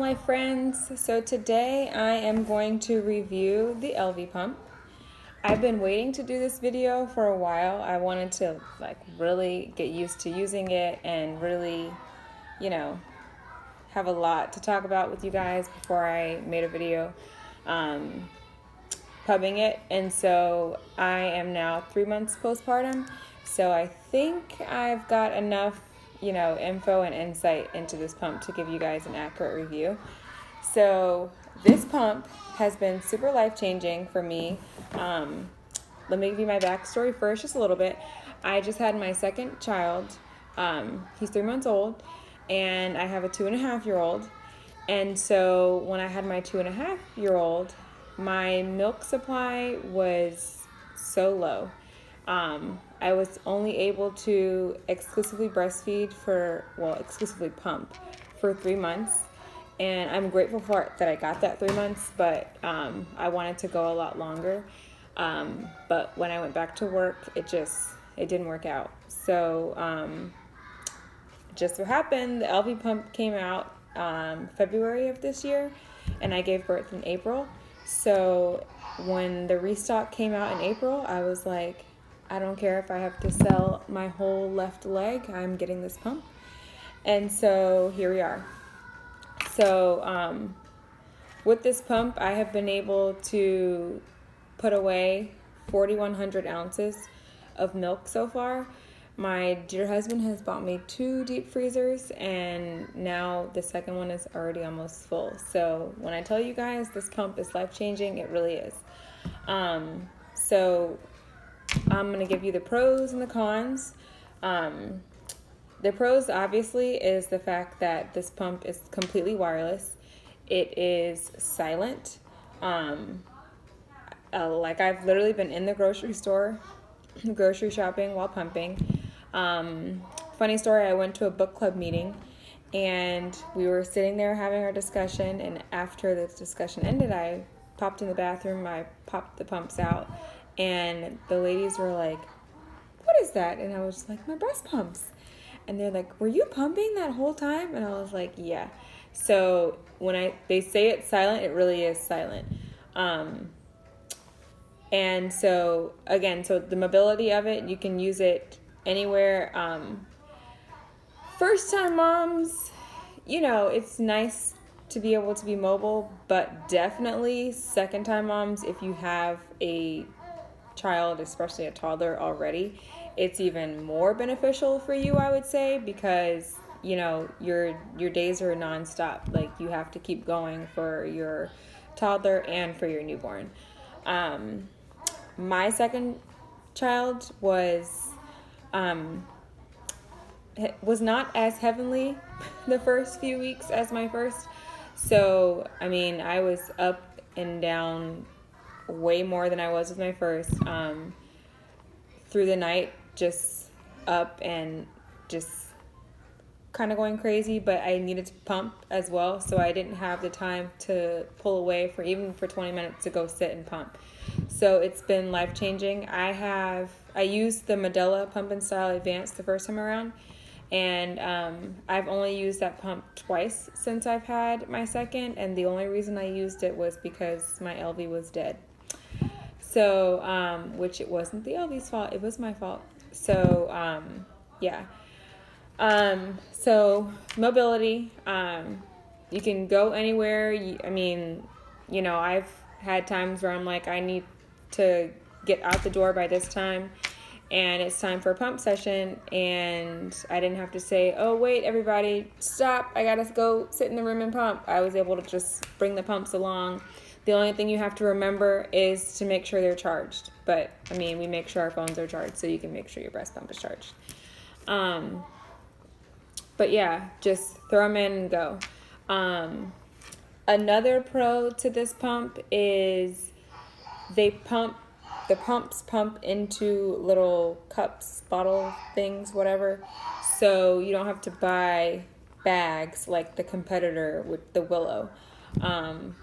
my friends. So today I am going to review the Elvie Pump. I've been waiting to do this video for a while. I wanted to really get used to using it and really, have a lot to talk about with you guys before I made a video pubbing it. And so I am now 3 months postpartum. So I think I've got enough info and insight into this pump to give you guys an accurate review. So this pump has been super life-changing for me. Let me give you my backstory first, just a little bit. I just had my second child. He's 3 months old, and I have a 2.5-year-old. And so when I had my 2.5-year-old, my milk supply was so low. I was only able to exclusively breastfeed exclusively pump for 3 months. And I'm grateful for it that I got that 3 months, but I wanted to go a lot longer. But when I went back to work, it didn't work out. So just so happened, the Elvie Pump came out February of this year, and I gave birth in April. So when the restock came out in April, I was like, I don't care if I have to sell my whole left leg, I'm getting this pump. And so here we are. So with this pump, I have been able to put away 4,100 ounces of milk so far. My dear husband has bought me 2 deep freezers, and now the second one is already almost full. So when I tell you guys this pump is life-changing, it really is. So I'm going to give you the pros and the cons. The pros, obviously, is the fact that this pump is completely wireless. It is silent. I've literally been in the grocery store, grocery shopping while pumping. Funny story, I went to a book club meeting, and we were sitting there having our discussion, and after the discussion ended, I popped in the bathroom, I popped the pumps out, and the ladies were like, "What is that?" And I was just like, "My breast pumps." And they're like, "Were you pumping that whole time?" And I was like, "Yeah." So when they say it's silent, it really is silent. And so again, so the mobility of it, you can use it anywhere. First time moms, it's nice to be able to be mobile, but definitely second time moms, if you have a child, especially a toddler already, it's even more beneficial for you, I would say, because your days are nonstop. Like, you have to keep going for your toddler and for your newborn. My second child was not as heavenly the first few weeks as my first. So, I was up and down way more than I was with my first. Through the night, just up and just kind of going crazy, but I needed to pump as well, so I didn't have the time to pull away for 20 minutes to go sit and pump. So it's been life-changing. I used the Medela Pump and Style Advanced the first time around, and I've only used that pump twice since I've had my second, and the only reason I used it was because my Elvie was dead. So, which it wasn't the Elvie's fault, it was my fault. So, yeah. So mobility, you can go anywhere. I've had times where I'm like, I need to get out the door by this time, and it's time for a pump session, and I didn't have to say, "Oh, wait, everybody, stop, I gotta go sit in the room and pump." I was able to just bring the pumps along. The only thing you have to remember is to make sure they're charged. But, we make sure our phones are charged, so you can make sure your breast pump is charged. But yeah, just throw them in and go. Another pro to this pump is the pumps pump into little cups, bottle things, whatever. So you don't have to buy bags like the competitor with the Willow.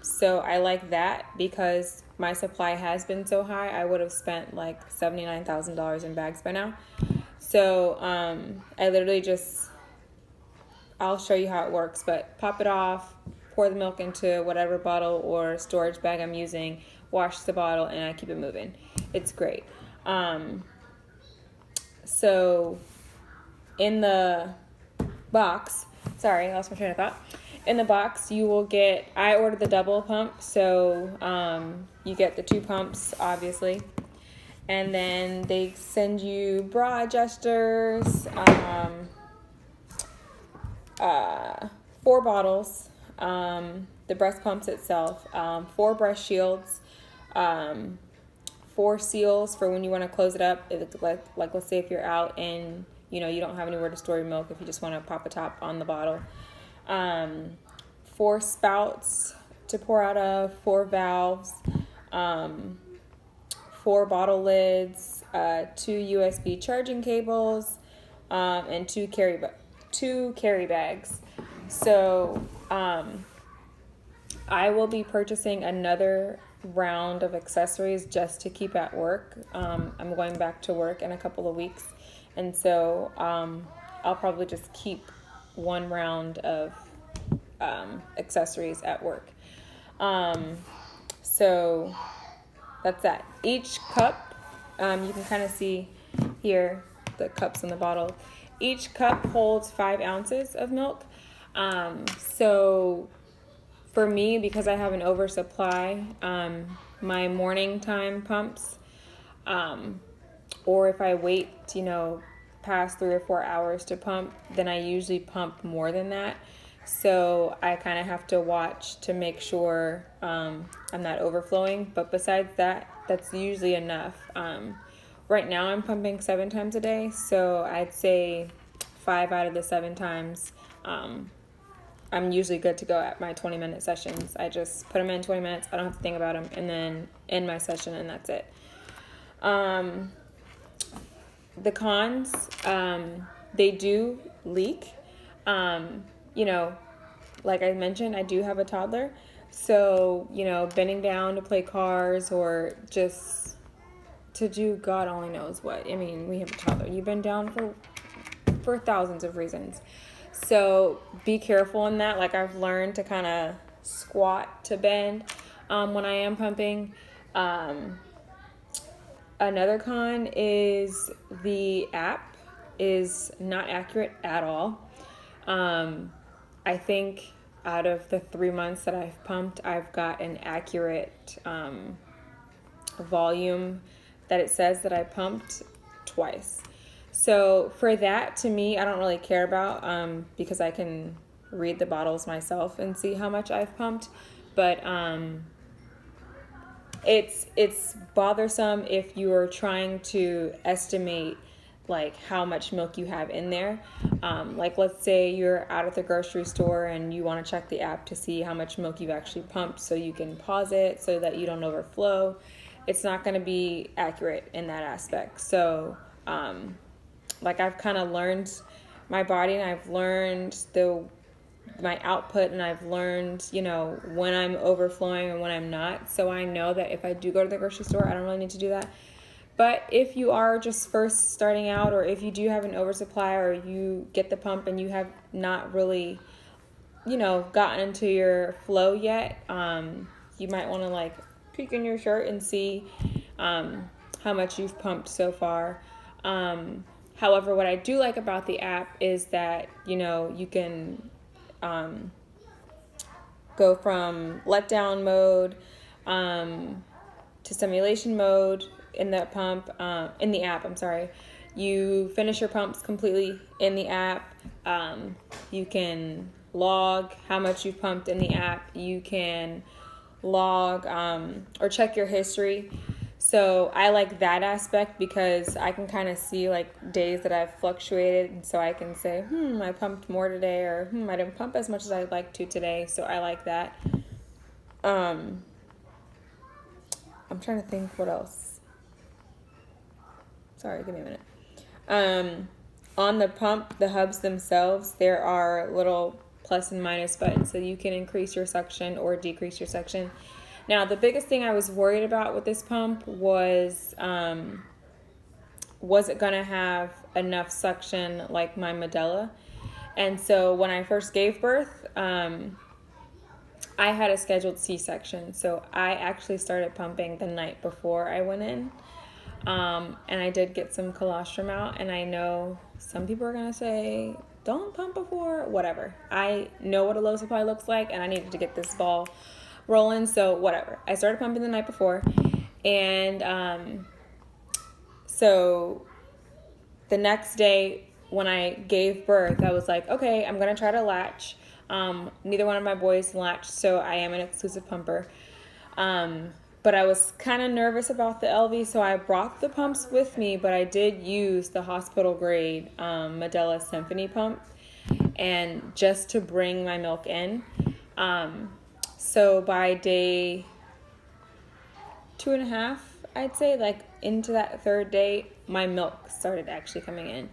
So I like that because my supply has been so high. I would have spent like $79,000 in bags by now. So I literally I'll show you how it works, but pop it off, pour the milk into whatever bottle or storage bag I'm using, wash the bottle, and I keep it moving. It's great. So in the box, sorry, I lost my train of thought. In the box, you will get, I ordered the double pump, so you get the 2 pumps, obviously. And then they send you bra adjusters, 4 bottles, the breast pumps itself, 4 breast shields, 4 seals for when you want to close it up. If, like let's say if you're out and you don't have anywhere to store your milk, if you just want to pop a top on the bottle. 4 spouts to pour out of, 4 valves, 4 bottle lids, 2 USB charging cables, and 2 carry bags. So I will be purchasing another round of accessories just to keep at work. I'm going back to work in a couple of weeks, and so I'll probably just keep 1 round of accessories at work. So that's that. Each cup, you can kind of see here the cups in the bottle. Each cup holds 5 ounces of milk. So for me, because I have an oversupply, my morning time pumps, or if I wait, past 3 or 4 hours to pump, then I usually pump more than that. So I kind of have to watch to make sure I'm not overflowing. But besides that, that's usually enough. Right now I'm pumping 7 times a day, so I'd say 5 out of the 7 times I'm usually good to go at my 20-minute sessions. I just put them in 20 minutes. I don't have to think about them, and then end my session, and that's it. The cons, they do leak. Like I mentioned, I do have a toddler. So, bending down to play cars or just to do God only knows what. I mean, we have a toddler. You bend down for thousands of reasons. So be careful in that. Like I've learned to kind of squat to bend when I am pumping. Another con is the app is not accurate at all. I think out of the 3 months that I've pumped, I've got an accurate volume that it says that I pumped twice. So for that, to me, I don't really care about because I can read the bottles myself and see how much I've pumped. But it's bothersome if you are trying to estimate like how much milk you have in there. Like let's say you're out at the grocery store and you want to check the app to see how much milk you've actually pumped so you can pause it so that you don't overflow. It's not going to be accurate in that aspect. So like I've kind of learned my body, and I've learned my output, and I've learned, when I'm overflowing and when I'm not. So I know that if I do go to the grocery store, I don't really need to do that. But if you are just first starting out, or if you do have an oversupply, or you get the pump and you have not really, gotten into your flow yet, you might want to like peek in your shirt and see how much you've pumped so far. However, what I do like about the app is that, you can go from letdown mode to simulation mode in the app. You finish your pumps completely in the app. You can log how much you've pumped in the app. You can log or check your history. So I like that aspect because I can kind of see like days that I've fluctuated, and so I can say, I pumped more today, or I didn't pump as much as I'd like to today. So I like that. I'm trying to think what else. Sorry, give me a minute. On the pump, the hubs themselves, there are little plus and minus buttons, so you can increase your suction or decrease your suction. Now, the biggest thing I was worried about with this pump was it going to have enough suction like my Medela? And so when I first gave birth, I had a scheduled C-section, so I actually started pumping the night before I went in. And I did get some colostrum out, and I know some people are going to say, don't pump before, whatever. I know what a low supply looks like, and I needed to get this ball rolling, so whatever. I started pumping the night before, and so the next day when I gave birth, I was like, okay, I'm going to try to latch. Neither one of my boys latched, so I am an exclusive pumper. But I was kind of nervous about the Elvie, so I brought the pumps with me, but I did use the hospital grade Medela Symphony pump, and just to bring my milk in. So by day 2.5, I'd say, like into that third day, my milk started actually coming in.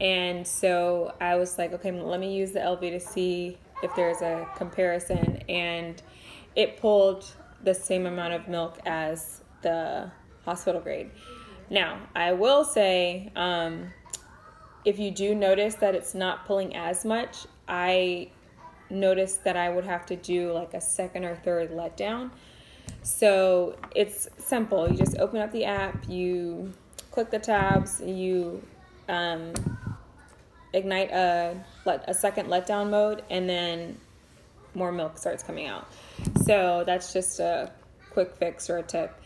And so I was like, okay, let me use the Elvie to see if there's a comparison. And it pulled the same amount of milk as the hospital grade. Now, I will say, if you do notice that it's not pulling as much, I noticed that I would have to do like a second or third letdown. So it's simple. You just open up the app, you click the tabs, you ignite a second letdown mode, and then more milk starts coming out. So that's just a quick fix or a tip.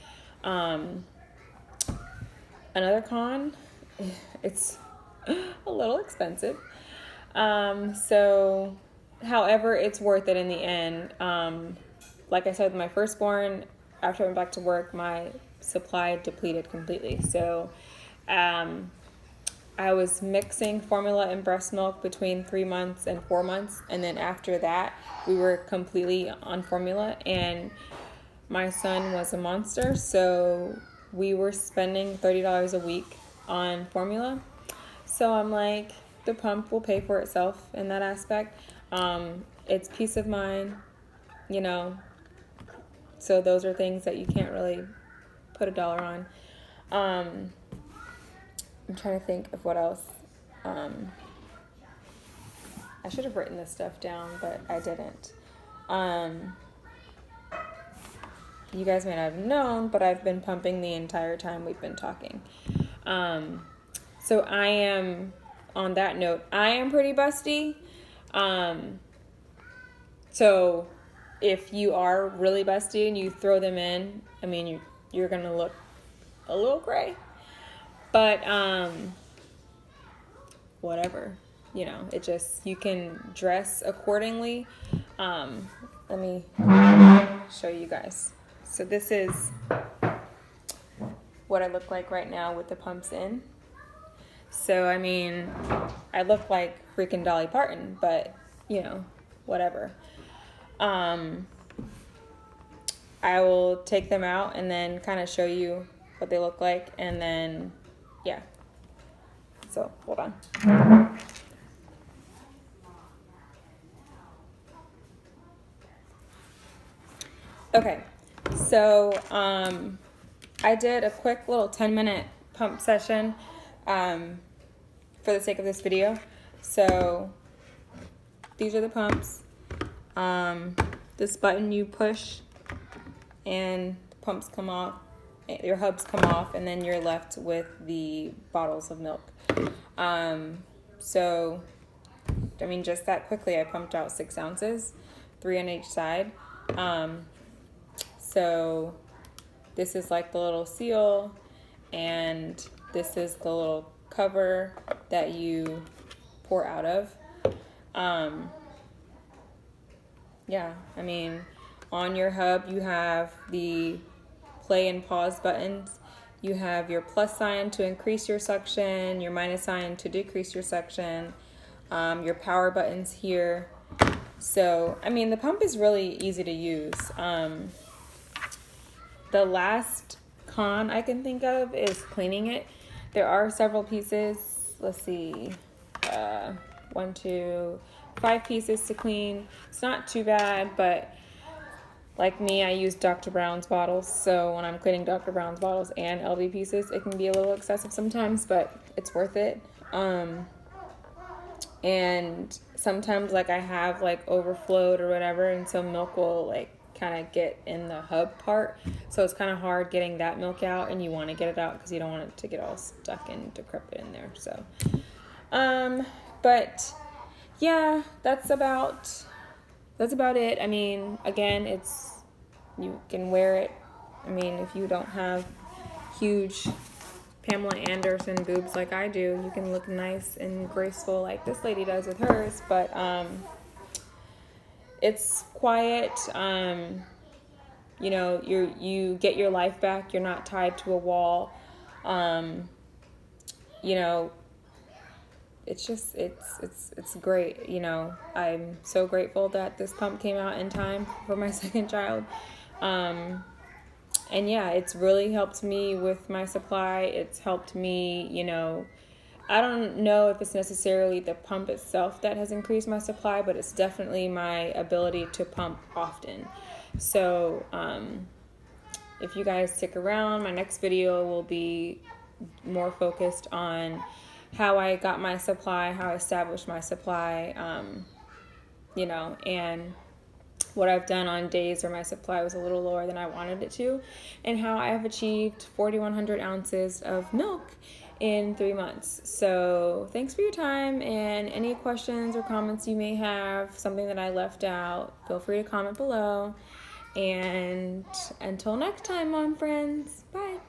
Another con, it's a little expensive. So, however, it's worth it in the end. Like I said, with my firstborn, after I went back to work, my supply depleted completely. So, I was mixing formula and breast milk between 3 months and 4 months. And then after that, we were completely on formula. And my son was a monster. So we were spending $30 a week on formula. So I'm like, the pump will pay for itself in that aspect. It's peace of mind, you know. So those are things that you can't really put a dollar on. I'm trying to think of what else. I should have written this stuff down, but I didn't. You guys may not have known, but I've been pumping the entire time we've been talking. So I am, on that note, I am pretty busty. So if you are really busty and you throw them in, I mean, you're going to look a little gray. But, whatever, you know, it just, you can dress accordingly. Let me show you guys. So this is what I look like right now with the pumps in. So, I mean, I look like freaking Dolly Parton, but, you know, whatever. I will take them out and then kind of show you what they look like, and then, yeah. So, hold on. Okay, so I did a quick little 10-minute pump session for the sake of this video. So these are the pumps. This button you push and the pumps come off, your hubs come off, and then you're left with the bottles of milk. So, I mean, just that quickly I pumped out 6 ounces, 3 on each side. So this is like the little seal, and this is the little cover that you pour out of. Yeah, I mean, on your hub you have the play and pause buttons. You have your plus sign to increase your suction, your minus sign to decrease your suction, your power buttons here. So, I mean, the pump is really easy to use. The last con I can think of is cleaning it. There are several pieces. Let's see. 1, 2, 5 pieces to clean. It's not too bad, but like me, I use Dr. Brown's bottles. So when I'm cleaning Dr. Brown's bottles and Elvie pieces, it can be a little excessive sometimes, but it's worth it. And and sometimes like I have like overflowed or whatever, and so milk will like kind of get in the hub part, so it's kind of hard getting that milk out, and you want to get it out because you don't want it to get all stuck and decrepit in there. So but yeah, that's about it. I mean, again, you can wear it. I mean, if you don't have huge Pamela Anderson boobs like I do, you can look nice and graceful like this lady does with hers. But it's quiet. You know, you get your life back. You're not tied to a wall. You know, it's great. You know, I'm so grateful that this pump came out in time for my second child. And yeah, it's really helped me with my supply. It's helped me, you know, I don't know if it's necessarily the pump itself that has increased my supply, but it's definitely my ability to pump often. So if you guys stick around, my next video will be more focused on how I got my supply, how I established my supply, you know, and what I've done on days where my supply was a little lower than I wanted it to, and how I have achieved 4,100 ounces of milk in 3 months. So thanks for your time, and any questions or comments you may have, something that I left out, feel free to comment below. And until next time, mom friends, bye.